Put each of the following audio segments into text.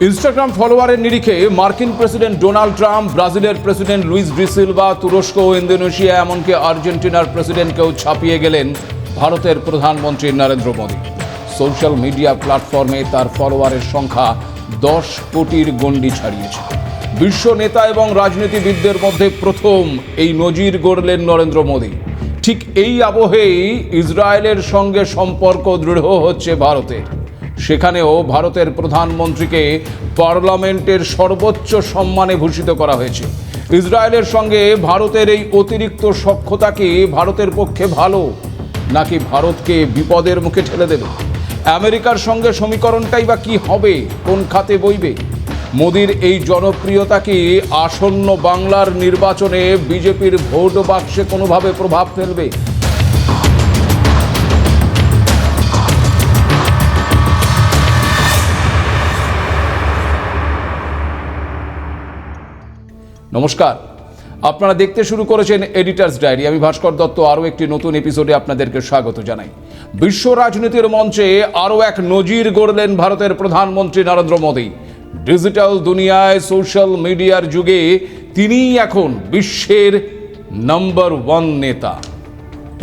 Instagram ফলোয়ারের নিরিখে মার্কিন president Donald Trump, ব্রাজিলের প্রেসিডেন্ট লুইস ডি সিলভা, তুরস্ক ও ইন্দোনেশিয়া এমনকি আর্জেন্টিনার প্রেসিডেন্টকেও ছাপিয়ে গেলেন ভারতের প্রধানমন্ত্রী নরেন্দ্র মোদী। সোশ্যাল মিডিয়া প্ল্যাটফর্মে তার ফলোয়ারের সংখ্যা 10 কোটির গণ্ডি ছাড়িয়েছে। বিশ্ব নেতা এবং রাজনীতিবিদদের মধ্যে প্রথম এই নজির গড়লেন নরেন্দ্র মোদী। ঠিক এই আবহেই ইসরায়েলের সঙ্গে সম্পর্ক দৃঢ় হচ্ছে ভারতের। সেখানেও ভারতের প্রধানমন্ত্রীকে পার্লামেন্টের সর্বোচ্চ সম্মানে ভূষিত করা হয়েছে। ইসরায়েলের সঙ্গে ভারতের এই অতিরিক্ত সখ্যতা কি ভারতের পক্ষে ভালো, নাকি ভারতকে বিপদের মুখে ঠেলে দেবে? আমেরিকার সঙ্গে সমীকরণটাই বা কি হবে, কোন খাতে বইবে? মোদির এই জনপ্রিয়তা কি আসন্ন বাংলার নির্বাচনে বিজেপির ভোট বাক্সে কোনোভাবে প্রভাব ফেলবে? নমস্কার, আপনারা দেখতে শুরু করেছেন এডিটার্স ডায়েরি। আমি ভাস্কর দত্ত আরও একটি নতুন এপিসোডে আপনাদেরকে স্বাগত জানাই। বিশ্ব রাজনীতির মঞ্চে আরও এক নজির গড়লেন ভারতের প্রধানমন্ত্রী নরেন্দ্র মোদী। ডিজিটাল দুনিয়ায় সোশ্যাল মিডিয়ার যুগে তিনিই এখন বিশ্বের নাম্বার 1 নেতা।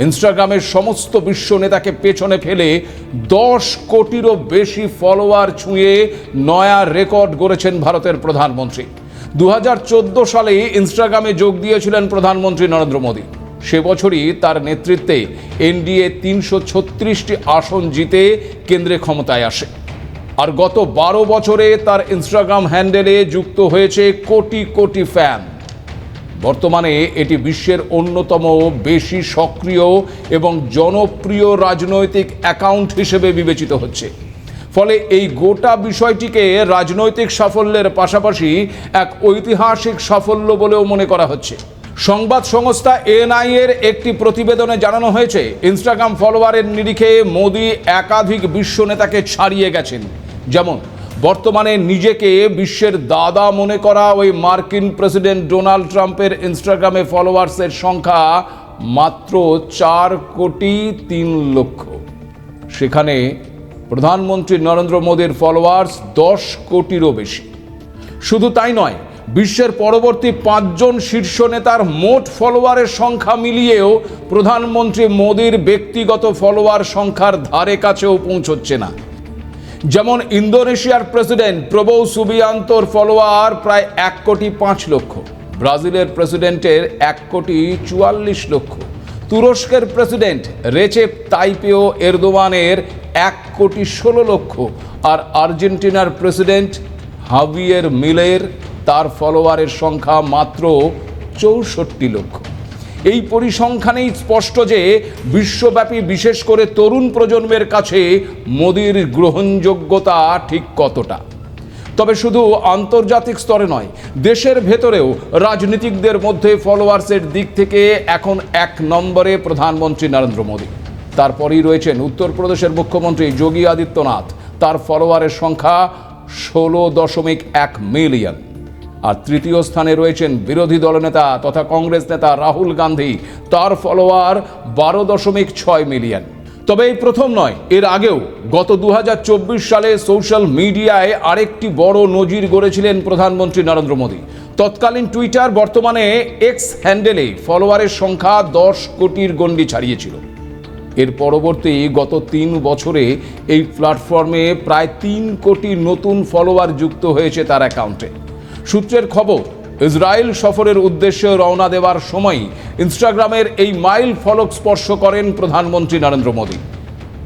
ইনস্টাগ্রামের সমস্ত বিশ্ব নেতাকে পেছনে ফেলে 10 কোটিরও বেশি ফলোয়ার ছুঁয়ে নয়া রেকর্ড গড়েছেন ভারতের প্রধানমন্ত্রী। 2014 সালে ইনস্টাগ্রামে যোগ দিয়েছিলেন প্রধানমন্ত্রী নরেন্দ্র মোদী। সে বছরই তার নেতৃত্বে এনডিএ 336টি আসন জিতে কেন্দ্রে ক্ষমতায় আসে। আর গত 12 বছরে তার ইনস্টাগ্রাম হ্যান্ডেলে যুক্ত হয়েছে কোটি কোটি ফ্যান। বর্তমানে এটি বিশ্বের অন্যতম বেশি সক্রিয় এবং জনপ্রিয় রাজনৈতিক অ্যাকাউন্ট হিসেবে বিবেচিত হচ্ছে। ফলে এই গোটা বিষয়টিকে রাজনৈতিক সাফল্যের পাশাপাশি এক ঐতিহাসিক সাফল্য বলেও মনে করা হচ্ছে। সংবাদ সংস্থা এএনআই এর একটি প্রতিবেদনে জানানো হয়েছে, ইনস্টাগ্রাম ফলোয়ারের নিরিখে মোদী একাধিক বিশ্ব নেতাকে ছাড়িয়ে গেছেন। যেমন বর্তমানে নিজেকে বিশ্বের দাদা মনে করা ওই মার্কিন প্রেসিডেন্ট ডোনাল্ড ট্রাম্পের ইনস্টাগ্রামে ফলোয়ার্সের সংখ্যা মাত্র 4 কোটি 3 লক্ষ। সেখানে প্রধানমন্ত্রী নরেন্দ্র মোদীর ফলোয়ার্স 10 কোটিরও বেশি। শুধু তাই নয়, বিশ্বের পরবর্তী 5 জন শীর্ষ নেতার মোট ফলোয়ারের সংখ্যা মিলিয়েও প্রধানমন্ত্রী মোদীর ব্যক্তিগত ফলোয়ার সংখ্যার ধারে কাছেও পৌঁছচ্ছে না। যেমন ইন্দোনেশিয়ার প্রেসিডেন্ট প্রবোও সুবিয়ান্তোর ফলোয়ার প্রায় 1 কোটি 5 লক্ষ, ব্রাজিলের প্রেসিডেন্টের 1 কোটি 44 লক্ষ, তুরস্কের প্রেসিডেন্ট রেচেপ তাইয়িপ এরদোয়ানের 1 কোটি 16 লক্ষ, আর আর্জেন্টিনার প্রেসিডেন্ট হাভিয়ের মিলের তার ফলোয়ারের সংখ্যা মাত্র 64 লক্ষ। এই পরিসংখ্যানেই স্পষ্ট যে বিশ্বব্যাপী বিশেষ করে তরুণ প্রজন্মের কাছে মোদির গ্রহণযোগ্যতা ঠিক কতটা। তবে শুধু আন্তর্জাতিক স্তরে নয়, দেশের ভেতরেও রাজনীতিকদের মধ্যে ফলোয়ার্সের দিক থেকে এখন 1 নম্বরে প্রধানমন্ত্রী নরেন্দ্র মোদী। তারপরেই রয়েছেন উত্তরপ্রদেশের মুখ্যমন্ত্রী যোগী আদিত্যনাথ, তার ফলোয়ারের সংখ্যা 16.1 মিলিয়ন। আর তৃতীয় স্থানে রয়েছেন বিরোধী দলনেতা তথা কংগ্রেস নেতা রাহুল গান্ধী, তার ফলোয়ার 12.6 মিলিয়ন। তবে এই প্রথম নয়, এর আগেও গত 2024 সালে সোশ্যাল মিডিয়ায় আরেকটি বড় নজির গড়েছিলেন প্রধানমন্ত্রী নরেন্দ্র মোদী। তৎকালীন টুইটার, বর্তমানে এক্স হ্যান্ডেলে ফলোয়ারের সংখ্যা 10 কোটির গণ্ডি ছাড়িয়েছিল। এর পরবর্তী গত 3 বছরে এই প্ল্যাটফর্মে প্রায় 3 কোটি নতুন ফলোয়ার যুক্ত হয়েছে তার অ্যাকাউন্টে। সূত্রের খবর, ইসরায়েল সফরের উদ্দেশ্যে রওনা দেওয়ার সময় ইনস্টাগ্রামের এই মাইল ফলক স্পর্শ করেন প্রধানমন্ত্রী নরেন্দ্র মোদী।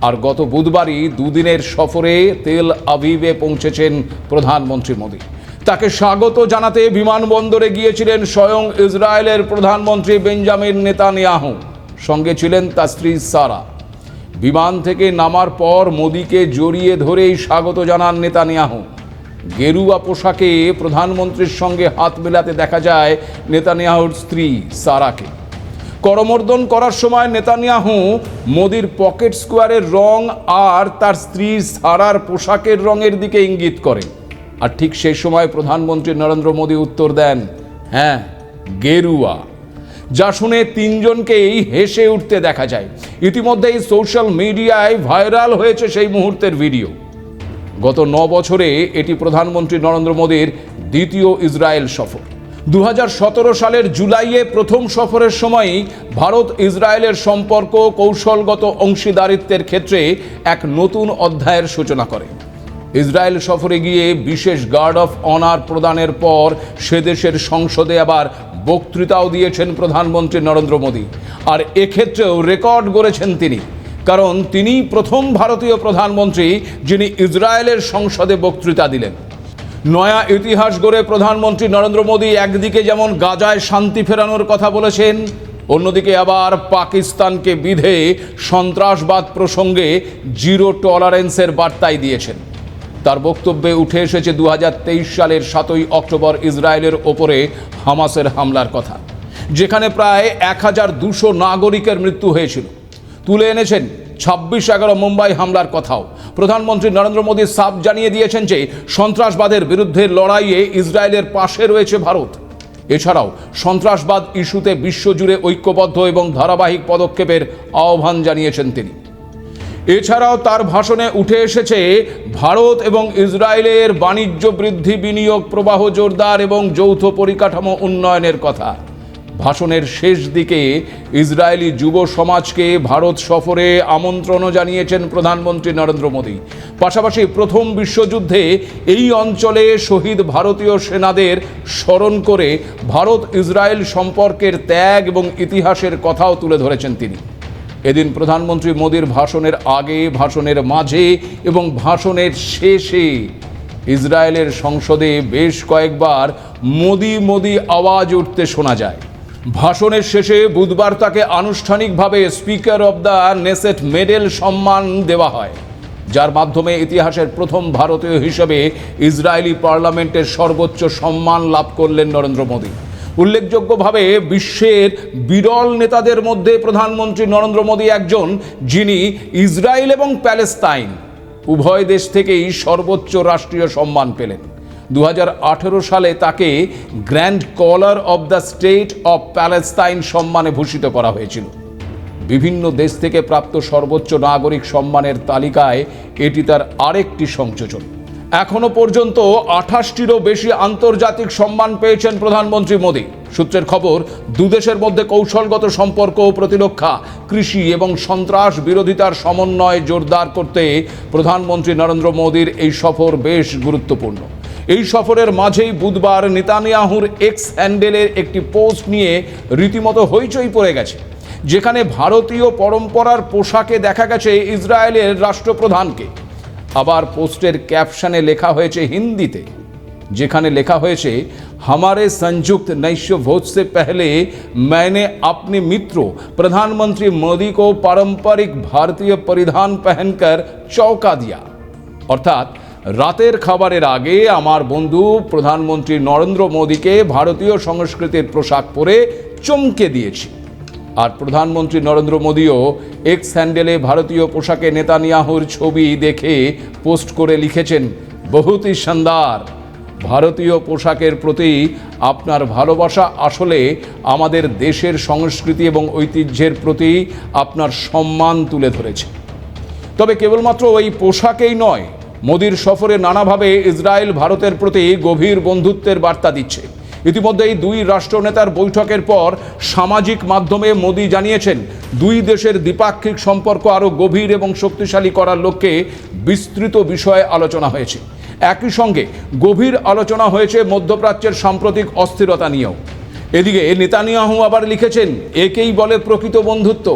আর গত বুধবারই 2 দিনের সফরে তেল আভিভে পৌঁছেছেন প্রধানমন্ত্রী মোদী। তাকে স্বাগত জানাতে বিমানবন্দরে গিয়েছিলেন স্বয়ং ইসরায়েলের প্রধানমন্ত্রী বেঞ্জামিন নেতানিয়াহু, সঙ্গে ছিলেন তার স্ত্রী সারা। বিমান থেকে নামার পর মোদীকে জড়িয়ে ধরেই স্বাগত জানান নেতানিয়াহু। গেরুয়া পোশাকে প্রধানমন্ত্রীর সঙ্গে হাত মেলাতে দেখা যায় নেতানিয়াহুর স্ত্রী সারাকে। করমর্দন করার সময় নেতানিয়াহু মোদীর পকেট স্কোয়ারের রং আর তার স্ত্রী সারার পোশাকের রঙের দিকে ইঙ্গিত করেন। আর ঠিক সেই সময় প্রধানমন্ত্রী নরেন্দ্র মোদী উত্তর দেন, হ্যাঁ, গেরুয়া। যা শুনে 3 জনকেই হেসে উঠতে দেখা যায়। ইতিমধ্যেই সোশ্যাল মিডিয়ায় ভাইরাল হয়েছে সেই মুহূর্তের ভিডিও। গত 9 বছরে এটি প্রধানমন্ত্রী নরেন্দ্র মোদীর দ্বিতীয় ইসরায়েল সফর। 2017 সালের জুলাইয়ে প্রথম সফরের সময়ই ভারত ইসরায়েলের সম্পর্ক কৌশলগত অংশীদারিত্বের ক্ষেত্রে এক নতুন অধ্যায়ের সূচনা করে। ইসরায়েল সফরে গিয়ে বিশেষ গার্ড অফ অনার প্রদানের পর সে দেশের সংসদে আবার বক্তৃতাও দিয়েছেন প্রধানমন্ত্রী নরেন্দ্র মোদী। আর এক্ষেত্রেও রেকর্ড গড়েছেন তিনি, কারণ তিনিই প্রথম ভারতীয় প্রধানমন্ত্রী যিনি ইসরায়েলের সংসদে বক্তৃতা দিলেন। নয়া ইতিহাস গড়ে প্রধানমন্ত্রী নরেন্দ্র মোদী একদিকে যেমন গাজায় শান্তি ফেরানোর কথা বলেছেন, অন্যদিকে আবার পাকিস্তানকে বিধে সন্ত্রাসবাদ প্রসঙ্গে জিরো টলারেন্সের বার্তাই দিয়েছেন। তার বক্তব্যে উঠে এসেছে 2023 সালের 7ই অক্টোবর ইসরায়েলের ওপরে হামাসের হামলার কথা, যেখানে প্রায় 1200 নাগরিকের মৃত্যু হয়েছিল। তুলে এনেছেন 26/11 মুম্বাই হামলার কথাও। প্রধানমন্ত্রী নরেন্দ্র মোদী সাফ জানিয়ে দিয়েছেন যে সন্ত্রাসবাদের বিরুদ্ধে লড়াইয়ে ইসরায়েলের পাশে রয়েছে ভারত। এছাড়াও সন্ত্রাসবাদ ইস্যুতে বিশ্বজুড়ে ঐক্যবদ্ধ এবং ধারাবাহিক পদক্ষেপের আহ্বান জানিয়েছেন তিনি। এছাড়াও তার ভাষণে উঠে এসেছে ভারত এবং ইসরায়েলের বাণিজ্য বৃদ্ধি, বিনিয়োগ প্রবাহ জোরদার এবং যৌথ পরিকাঠামো উন্নয়নের কথা। ভাষণের শেষ দিকে ইসরায়েলি যুব সমাজকে ভারত সফরে আমন্ত্রণও জানিয়েছেন প্রধানমন্ত্রী নরেন্দ্র মোদী। পাশাপাশি প্রথম বিশ্বযুদ্ধে এই অঞ্চলে শহীদ ভারতীয় সেনাদের স্মরণ করে ভারত ইসরায়েল সম্পর্কের ত্যাগ এবং ইতিহাসের কথাও তুলে ধরেছেন তিনি। এদিন প্রধানমন্ত্রী মোদীর ভাষণের আগে, ভাষণের মাঝে এবং ভাষণের শেষে ইসরায়েলের সংসদে বেশ কয়েকবার মোদি মোদি আওয়াজ উঠতে শোনা যায়। ভাষণের শেষে বুধবার তাকে আনুষ্ঠানিকভাবে speaker of the Knesset medal সম্মান দেওয়া হয়, যার মাধ্যমে ইতিহাসের প্রথম ভারতীয় হিসেবে ইসরায়েলি পার্লামেন্টের সর্বোচ্চ সম্মান লাভ করলেন নরেন্দ্র মোদী। উল্লেখযোগ্যভাবে বিশ্বের বিরল নেতাদের মধ্যে প্রধানমন্ত্রী নরেন্দ্র মোদী একজন যিনি ইসরায়েল এবং প্যালেস্তাইন উভয় দেশ থেকেই সর্বোচ্চ রাষ্ট্রীয় সম্মান পেলেন। 2018 সালে তাকে grand collar of the state of Palestine সম্মানে ভূষিত করা হয়েছিল। বিভিন্ন দেশ থেকে প্রাপ্ত সর্বোচ্চ নাগরিক সম্মানের তালিকায় এটি তার আরেকটি সংযোজন। এখনো পর্যন্ত 28টিরও বেশি আন্তর্জাতিক সম্মান পেয়েছেন প্রধানমন্ত্রী মোদী। সূত্রের খবর, দুদেশের মধ্যে কৌশলগত সম্পর্ক, প্রতিরক্ষা, কৃষি এবং সন্ত্রাস বিরোধিতার সমন্বয় জোরদার করতে প্রধানমন্ত্রী নরেন্দ্র মোদীর এই সফর বেশ গুরুত্বপূর্ণ। এই সফরের মাঝেই বুধবার নেতানিয়াহুর এক্স হ্যান্ডেলের একটি পোস্ট নিয়ে রীতিমতো হইচই পড়ে গেছে, যেখানে ভারতীয় পরম্পরার পোশাকে দেখা গেছে ইসরায়েলের রাষ্ট্রপ্রধানকে। আবার পোস্টের ক্যাপশনে লেখা হয়েছে হিন্দিতে, যেখানে লেখা হয়েছে, हमारे संयुक्त नैश्य भोज से पहले मैंने अपने मित्रों प्रधानमंत्री मोदी को पारंपरिक भारतीय परिधान पहनकर चौंका दिया। অর্থাৎ রাতের খাবারের আগে আমার বন্ধু প্রধানমন্ত্রী নরেন্দ্র মোদীকে ভারতীয় সংস্কৃতির পোশাক পরে চমকে দিয়েছি। আর প্রধানমন্ত্রী নরেন্দ্র মোদীও এক্স হ্যান্ডেলে ভারতীয় পোশাকে নেতানিয়াহুর ছবি দেখে পোস্ট করে লিখেছেন, বহুত হি শানদার। ভারতীয় পোশাকের প্রতি আপনার ভালোবাসা আসলে আমাদের দেশের সংস্কৃতি এবং ঐতিহ্যের প্রতি আপনার সম্মান তুলে ধরেছে। তবে কেবলমাত্র এই পোশাকেই নয়, মোদীর সফরে নানাভাবে ইসরায়েল ভারতের প্রতি গভীর বন্ধুত্বের বার্তা দিচ্ছে। ইতিমধ্যেই দুই রাষ্ট্রনেতার বৈঠকের পর সামাজিক মাধ্যমে মোদী জানিয়েছেন, দুই দেশের দ্বিপাক্ষিক সম্পর্ক আরও গভীর এবং শক্তিশালী করার লক্ষ্যে বিস্তৃত বিষয়ে আলোচনা হয়েছে। একই সঙ্গে গভীর আলোচনা হয়েছে মধ্যপ্রাচ্যের সাম্প্রতিক অস্থিরতা নিয়েও। এদিকে নেতানিয়াহু আবার লিখেছেন, একেই বলে প্রকৃত বন্ধুত্ব।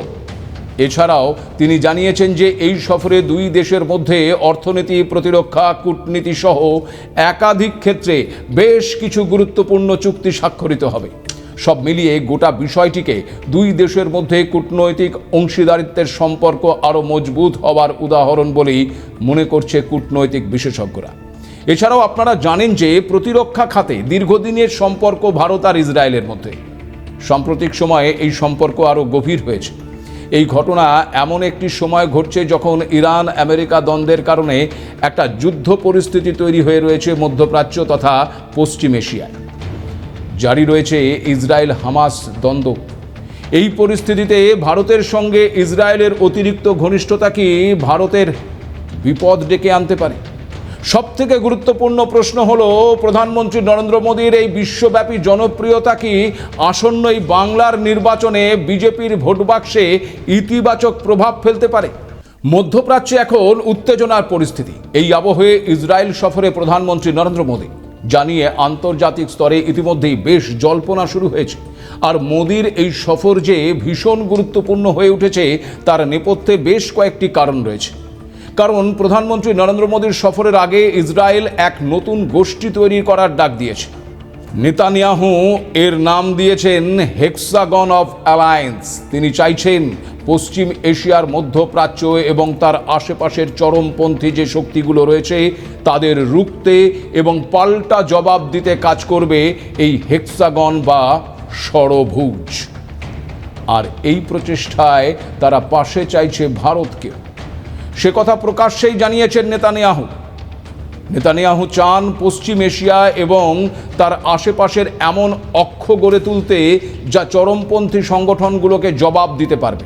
এছাড়াও তিনি জানিয়েছেন যে এই সফরে দুই দেশের মধ্যে অর্থনীতি, প্রতিরক্ষা, কূটনীতি সহ একাধিক ক্ষেত্রে বেশ কিছু গুরুত্বপূর্ণ চুক্তি স্বাক্ষরিত হবে। সব মিলিয়ে গোটা বিষয়টিকে দুই দেশের মধ্যে কূটনৈতিক অংশীদারিত্বের সম্পর্ক আরও মজবুত হওয়ার উদাহরণ বলেই মনে করছে কূটনৈতিক বিশেষজ্ঞরা। এছাড়াও আপনারা জানেন যে প্রতিরক্ষা খাতে দীর্ঘদিনের সম্পর্ক ভারত আর ইসরায়েলের মধ্যে। সাম্প্রতিক সময়ে এই সম্পর্ক আরও গভীর হয়েছে। এই ঘটনা এমন একটি সময় ঘটছে যখন ইরান আমেরিকা দ্বন্দ্বের কারণে একটা যুদ্ধ পরিস্থিতি তৈরি হয়ে রয়েছে মধ্যপ্রাচ্য তথা পশ্চিম এশিয়ায়। জারি রয়েছে ইসরায়েল হামাস দ্বন্দ্ব। এই পরিস্থিতিতে ভারতের সঙ্গে ইসরায়েলের অতিরিক্ত ঘনিষ্ঠতা কি ভারতের বিপদ ডেকে আনতে পারে? সবথেকে গুরুত্বপূর্ণ প্রশ্ন হলো, প্রধানমন্ত্রী নরেন্দ্র মোদীর এই বিশ্বব্যাপী জনপ্রিয়তা কি আসন্ন এই বাংলার নির্বাচনে বিজেপির ভোট বাক্সে ইতিবাচক প্রভাব ফেলতে পারে? মধ্যপ্রাচ্যে এখন উত্তেজনার পরিস্থিতি। এই আবহে ইসরায়েল সফরে প্রধানমন্ত্রী নরেন্দ্র মোদী, জানিয়ে আন্তর্জাতিক স্তরে ইতিমধ্যেই বেশ জল্পনা শুরু হয়েছে। আর মোদীর এই সফর যে ভীষণ গুরুত্বপূর্ণ হয়ে উঠেছে তার নেপথ্যে বেশ কয়েকটি কারণ রয়েছে। কারণ প্রধানমন্ত্রী নরেন্দ্র মোদীর সফরের আগে ইসরায়েল এক নতুন গোষ্ঠী তৈরি করার ডাক দিয়েছে। নেতানিয়াহু এর নাম দিয়েছেন হেক্সাগন অফ অ্যালায়েন্স। তিনি চাইছেন পশ্চিম এশিয়ার, মধ্যপ্রাচ্য এবং তার আশেপাশের চরমপন্থী যে শক্তিগুলো রয়েছে তাদের রুখতে এবং পাল্টা জবাব দিতে কাজ করবে এই হেক্সাগন বা ষড়ভুজ। আর এই প্রচেষ্টায় তারা পাশে চাইছে ভারতকে। সে কথা প্রকাশ্যেই জানিয়েছেন নেতানিয়াহু চান পশ্চিম এশিয়া এবং তার আশেপাশের এমন অক্ষ গড়ে তুলতে যা চরমপন্থী সংগঠনগুলোকে জবাব দিতে পারবে।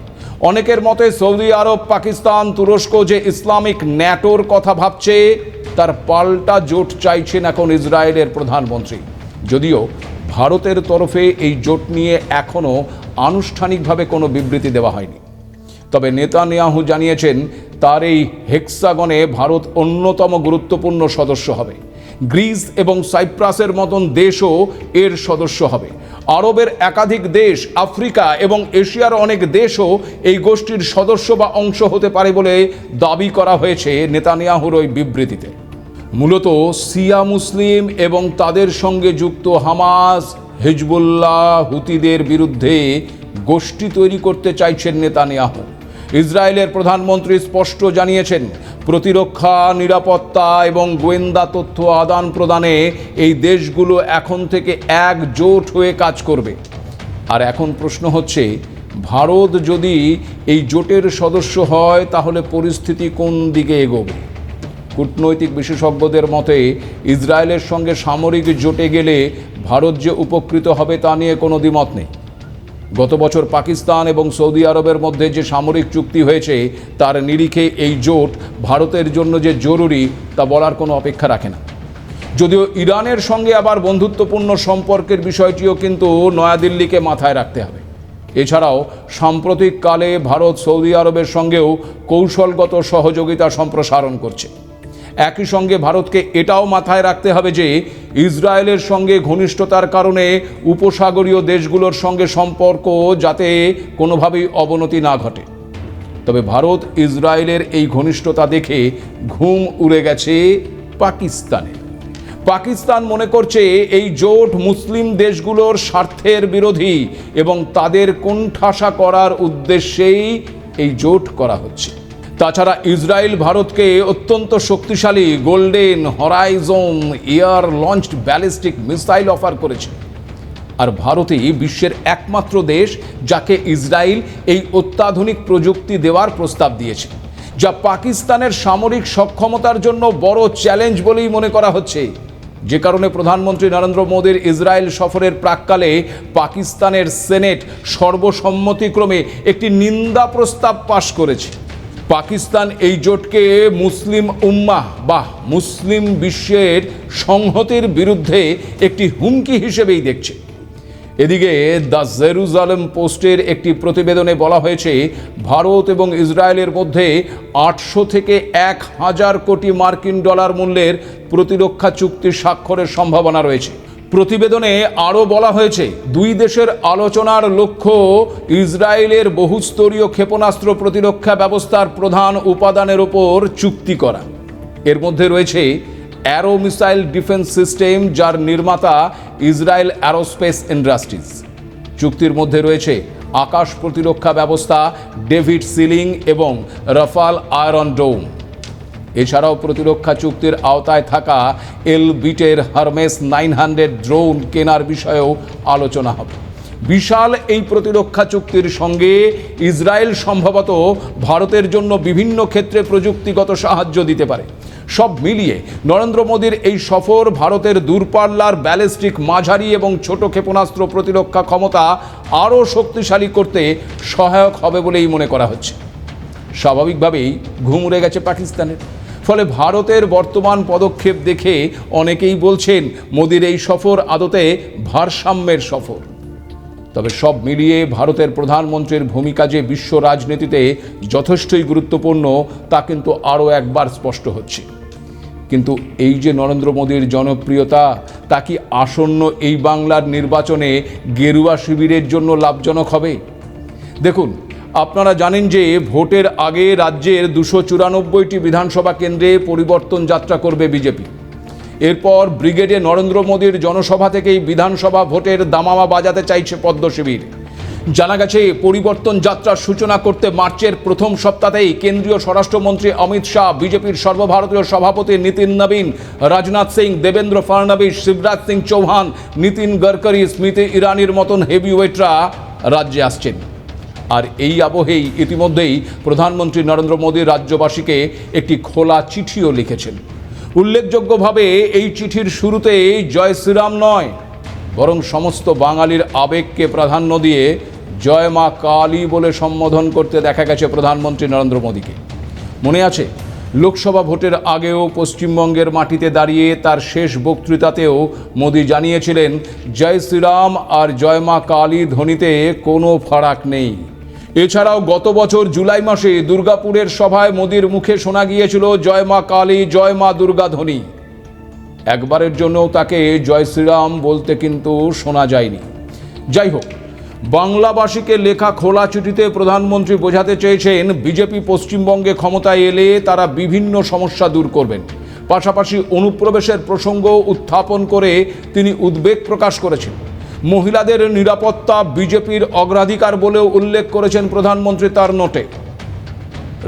অনেকের মতে সৌদি আরব, পাকিস্তান, তুরস্ক যে ইসলামিক ন্যাটোর কথা ভাবছে তার পাল্টা জোট চাইছেন এখন ইসরায়েলের প্রধানমন্ত্রী। যদিও ভারতের তরফে এই জোট নিয়ে এখনও আনুষ্ঠানিকভাবে কোনো বিবৃতি দেওয়া হয়নি। তবে নেতানিয়াহু জানিয়েছেন তার এই হেক্সাগনে ভারত অন্যতম গুরুত্বপূর্ণ সদস্য হবে। গ্রিস এবং সাইপ্রাসের মতন দেশও এর সদস্য হবে। আরবের একাধিক দেশ, আফ্রিকা এবং এশিয়ার অনেক দেশও এই গোষ্ঠীর সদস্য বা অংশ হতে পারে বলে দাবি করা হয়েছে নেতানিয়াহুর ওই বিবৃতিতে। মূলত শিয়া মুসলিম এবং তাদের সঙ্গে যুক্ত হামাস, হিজবুল্লাহ, হুতিদের বিরুদ্ধে গোষ্ঠী তৈরি করতে চাইছেন নেতানিয়াহু। ইসরায়েলের প্রধানমন্ত্রী স্পষ্ট জানিয়েছেন প্রতিরক্ষা, নিরাপত্তা এবং গোয়েন্দা তথ্য আদান প্রদানে এই দেশগুলো এখন থেকে একজোট হয়ে কাজ করবে। আর এখন প্রশ্ন হচ্ছে, ভারত যদি এই জোটের সদস্য হয় তাহলে পরিস্থিতি কোন দিকে এগোবে? কূটনৈতিক বিশেষজ্ঞদের মতে ইসরায়েলের সঙ্গে সামরিক জোটে গেলে ভারত যে উপকৃত হবে তা নিয়ে কোনো দ্বিমত নেই। গত বছর পাকিস্তান এবং সৌদি আরবের মধ্যে যে সামরিক চুক্তি হয়েছে তার নিরিখে এই জোট ভারতের জন্য যে জরুরি তা বলার কোনো অপেক্ষা রাখে না। যদিও ইরানের সঙ্গে আবার বন্ধুত্বপূর্ণ সম্পর্কের বিষয়টিও কিন্তু নয়াদিল্লিকে মাথায় রাখতে হবে। এছাড়াও সাম্প্রতিককালে ভারত সৌদি আরবের সঙ্গেও কৌশলগত সহযোগিতা সম্প্রসারণ করছে। একই সঙ্গে ভারতকে এটাও মাথায় রাখতে হবে যে ইসরায়েলের সঙ্গে ঘনিষ্ঠতার কারণে উপসাগরীয় দেশগুলোর সঙ্গে সম্পর্ক যাতে কোনোভাবেই অবনতি না ঘটে। তবে ভারত ইসরায়েলের এই ঘনিষ্ঠতা দেখে ঘুম উড়ে গেছে পাকিস্তান মনে করছে এই জোট মুসলিম দেশগুলোর স্বার্থের বিরোধী এবং তাদের কোণঠাসা করার উদ্দেশ্যেই এই জোট করা হচ্ছে। তাছাড়া ইসরায়েল ভারতকে অত্যন্ত শক্তিশালী golden Horizon air launched ballistic missile offer করেছে। আর ভারতই বিশ্বের একমাত্র দেশ যাকে ইসরায়েল এই অত্যাধুনিক প্রযুক্তি দেওয়ার প্রস্তাব দিয়েছে, যা পাকিস্তানের সামরিক সক্ষমতার জন্য বড় চ্যালেঞ্জ বলেই মনে করা হচ্ছে। যে কারণে প্রধানমন্ত্রী নরেন্দ্র মোদীর ইসরায়েল সফরের প্রাক্কালে পাকিস্তানের সেনেট সর্বসম্মতিক্রমে একটি নিন্দা প্রস্তাব পাশ করেছে। পাকিস্তান এই জোটকে মুসলিম উম্মাহ বা মুসলিম বিশ্বের সংহতির বিরুদ্ধে একটি হুমকি হিসেবেই দেখছে। এদিকে দ্য জেরুজালেম পোস্টের একটি প্রতিবেদনে বলা হয়েছে ভারত এবং ইসরায়েলের মধ্যে 800 থেকে 1000 কোটি মার্কিন ডলার মূল্যের প্রতিরক্ষা চুক্তি স্বাক্ষরের সম্ভাবনা রয়েছে। প্রতিবেদনে আরও বলা হয়েছে দুই দেশের আলোচনার লক্ষ্য ইসরায়েলের বহুস্তরীয় ক্ষেপণাস্ত্র প্রতিরক্ষা ব্যবস্থার প্রধান উপাদানের ওপর চুক্তি করা। এর মধ্যে রয়েছে অ্যারো মিসাইল ডিফেন্স সিস্টেম, যার নির্মাতা ইসরায়েল অ্যারোস্পেস ইন্ডাস্ট্রিজ। চুক্তির মধ্যে রয়েছে আকাশ প্রতিরক্ষা ব্যবস্থা ডেভিড সিলিং এবং রাফাল আয়রন ডোম। এছাড়াও প্রতিরক্ষা চুক্তির আওতায় থাকা এলবিটের হারমেস 900 ড্রোন কেনার বিষয়েও আলোচনা হবে। বিশাল এই প্রতিরক্ষা চুক্তির সঙ্গে ইসরায়েল সম্ভবত ভারতের জন্য বিভিন্ন ক্ষেত্রে প্রযুক্তিগত সাহায্য দিতে পারে। সব মিলিয়ে নরেন্দ্র মোদীর এই সফর ভারতের দূরপাল্লার ব্যালিস্টিক, মাঝারি এবং ছোট ক্ষেপণাস্ত্র প্রতিরক্ষা ক্ষমতা আরও শক্তিশালী করতে সহায়ক হবে বলেই মনে করা হচ্ছে। স্বাভাবিকভাবেই ঘুম উড়ে গেছে পাকিস্তানের। ফলে ভারতের বর্তমান পদক্ষেপ দেখে অনেকেই বলছেন মোদির এই সফর আদতে ভারসাম্যের সফর। তবে সব মিলিয়ে ভারতের প্রধানমন্ত্রীর ভূমিকা যে বিশ্ব রাজনীতিতে যথেষ্টই গুরুত্বপূর্ণ তা কিন্তু আরও একবার স্পষ্ট হচ্ছে। কিন্তু এই যে নরেন্দ্র মোদীর জনপ্রিয়তা, তা কি আসন্ন এই বাংলার নির্বাচনে গেরুয়া শিবিরের জন্য লাভজনক হবে? দেখুন, আপনারা জানেন যে ভোটের আগে রাজ্যের 294টি বিধানসভা কেন্দ্রে পরিবর্তন যাত্রা করবে বিজেপি। এরপর ব্রিগেডে নরেন্দ্র মোদীর জনসভা থেকেই বিধানসভা ভোটের দামামা বাজাতে চাইছে পদ্ম শিবির। জানা গেছে পরিবর্তন যাত্রার সূচনা করতে মার্চের প্রথম সপ্তাহেই কেন্দ্রীয় স্বরাষ্ট্রমন্ত্রী অমিত শাহ, বিজেপির সর্বভারতীয় সভাপতি নীতিন নবীন, রাজনাথ সিং, দেবেন্দ্র ফডনবিস, শিবরাজ সিং চৌহান, নীতিন গডকরি, স্মৃতি ইরানির মতন হেভিওয়েটরা রাজ্যে আসছেন। আর এই আবহেই ইতিমধ্যেই প্রধানমন্ত্রী নরেন্দ্র মোদী রাজ্যবাসীকে একটি খোলা চিঠিও লিখেছেন। উল্লেখযোগ্যভাবে এই চিঠির শুরুতে জয় শ্রীরাম নয়, বরং সমস্ত বাঙালির আবেগকে প্রাধান্য দিয়ে জয় মা কালী বলে সম্বোধন করতে দেখা গেছে প্রধানমন্ত্রী নরেন্দ্র মোদীকে। মনে আছে, লোকসভা ভোটের আগেও পশ্চিমবঙ্গের মাটিতে দাঁড়িয়ে তার শেষ বক্তৃতাতেও মোদী জানিয়েছিলেন জয় শ্রীরাম আর জয় মা কালী ধ্বনিতে কোনো ফারাক নেই। এছাড়াও গত বছর জুলাই মাসে দুর্গাপুরের সভায় মোদীর মুখে শোনা গিয়েছিল জয় মা কালী, জয় মা দুর্গা ধ্বনি। একবারের জন্যও তাকে জয় শ্রীরাম বলতে কিন্তু শোনা যায়নি। যাই হোক, বাংলাবাসীকে লেখা খোলা চিঠিতে প্রধানমন্ত্রী বোঝাতে চেয়েছেন বিজেপি পশ্চিমবঙ্গে ক্ষমতায় এলে তারা বিভিন্ন সমস্যা দূর করবেন। পাশাপাশি অনুপ্রবেশের প্রসঙ্গ উত্থাপন করে তিনি উদ্বেগ প্রকাশ করেছেন। মহিলাদের নিরাপত্তা বিজেপির অগ্রাধিকার বলেও উল্লেখ করেছেন প্রধানমন্ত্রী তার নোটে।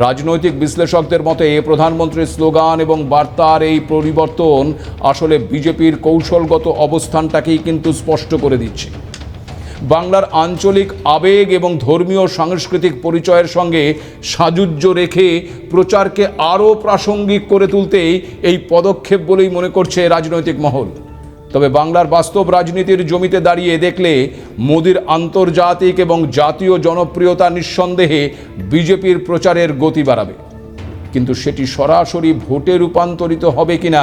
রাজনৈতিক বিশ্লেষকদের মতে প্রধানমন্ত্রীর স্লোগান এবং বার্তার এই পরিবর্তন আসলে বিজেপির কৌশলগত অবস্থানটাকেই কিন্তু স্পষ্ট করে দিচ্ছে। বাংলার আঞ্চলিক আবেগ এবং ধর্মীয় সাংস্কৃতিক পরিচয়ের সঙ্গে সাযুজ্য রেখে প্রচারকে আরও প্রাসঙ্গিক করে তুলতেই এই পদক্ষেপ বলেই মনে করছে রাজনৈতিক মহল। তবে বাংলার বাস্তব রাজনীতির জমিতে দাঁড়িয়ে দেখলে মোদীর আন্তর্জাতিক এবং জাতীয় জনপ্রিয়তা নিঃসন্দেহে বিজেপির প্রচারের গতি বাড়াবে। কিন্তু সেটি সরাসরি ভোটে রূপান্তরিত হবে কিনা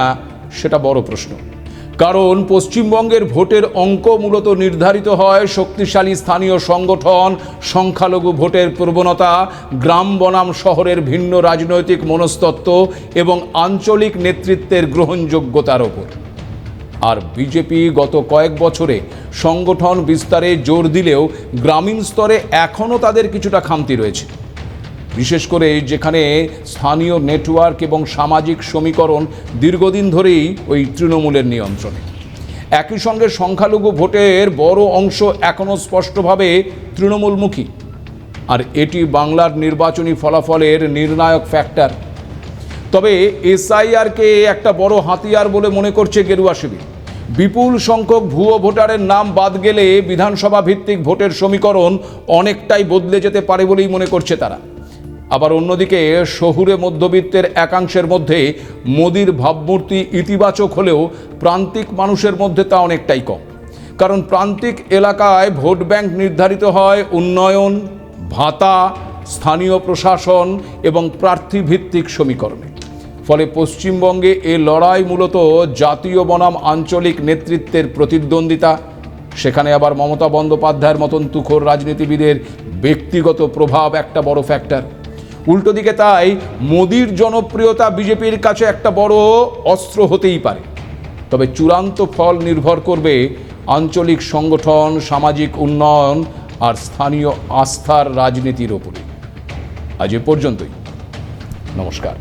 সেটা বড় প্রশ্ন। কারণ পশ্চিমবঙ্গের ভোটের অঙ্ক মূলত নির্ধারিত হয় শক্তিশালী স্থানীয় সংগঠন, সংখ্যালঘু ভোটের প্রবণতা, গ্রাম বনাম শহরের ভিন্ন রাজনৈতিক মনস্তত্ত্ব এবং আঞ্চলিক নেতৃত্বের গ্রহণযোগ্যতার ওপর। আর বিজেপি গত কয়েক বছরে সংগঠন বিস্তারে জোর দিলেও গ্রামীণ স্তরে এখনও তাদের কিছুটা খামতি রয়েছে, বিশেষ করে যেখানে স্থানীয় নেটওয়ার্ক এবং সামাজিক সমীকরণ দীর্ঘদিন ধরেই ওই তৃণমূলের নিয়ন্ত্রণে। একই সঙ্গে সংখ্যালঘু ভোটের বড় অংশ এখনও স্পষ্টভাবে তৃণমূলমুখী, আর এটি বাংলার নির্বাচনী ফলাফলের নির্ণায়ক ফ্যাক্টর। তবে এসআইআরকে একটা বড় হাতিয়ার বলে মনে করছে গেরুয়া শিবির। বিপুল সংখ্যক ভুয়ো ভোটারের নাম বাদ গেলে বিধানসভা ভিত্তিক ভোটের সমীকরণ অনেকটাই বদলে যেতে পারে বলেই মনে করছে তারা। আবার অন্যদিকে শহুরে মধ্যবিত্তের একাংশের মধ্যে মোদির ভাবমূর্তি ইতিবাচক হলেও প্রান্তিক মানুষের মধ্যে তা অনেকটাই কম। কারণ প্রান্তিক এলাকায় ভোট ব্যাংক নির্ধারিত হয় উন্নয়ন, ভাতা, স্থানীয় প্রশাসন এবং প্রার্থী ভিত্তিক সমীকরণে। ফলে পশ্চিমবঙ্গে এ লড়াই মূলত জাতীয় বনাম আঞ্চলিক নেতৃত্বের প্রতিদ্বন্দ্বিতা। সেখানে আবার মমতা বন্দ্যোপাধ্যায়ের মতন তুখোর রাজনীতিবিদের ব্যক্তিগত প্রভাব একটা বড় ফ্যাক্টর। উল্টো দিকে তাই মোদির জনপ্রিয়তা বিজেপির কাছে একটা বড় অস্ত্র হতেই পারে। তবে চূড়ান্ত ফল নির্ভর করবে আঞ্চলিক সংগঠন, সামাজিক উন্নয়ন আর স্থানীয় আস্থার রাজনীতির ওপরে। আজ এ পর্যন্তই। নমস্কার।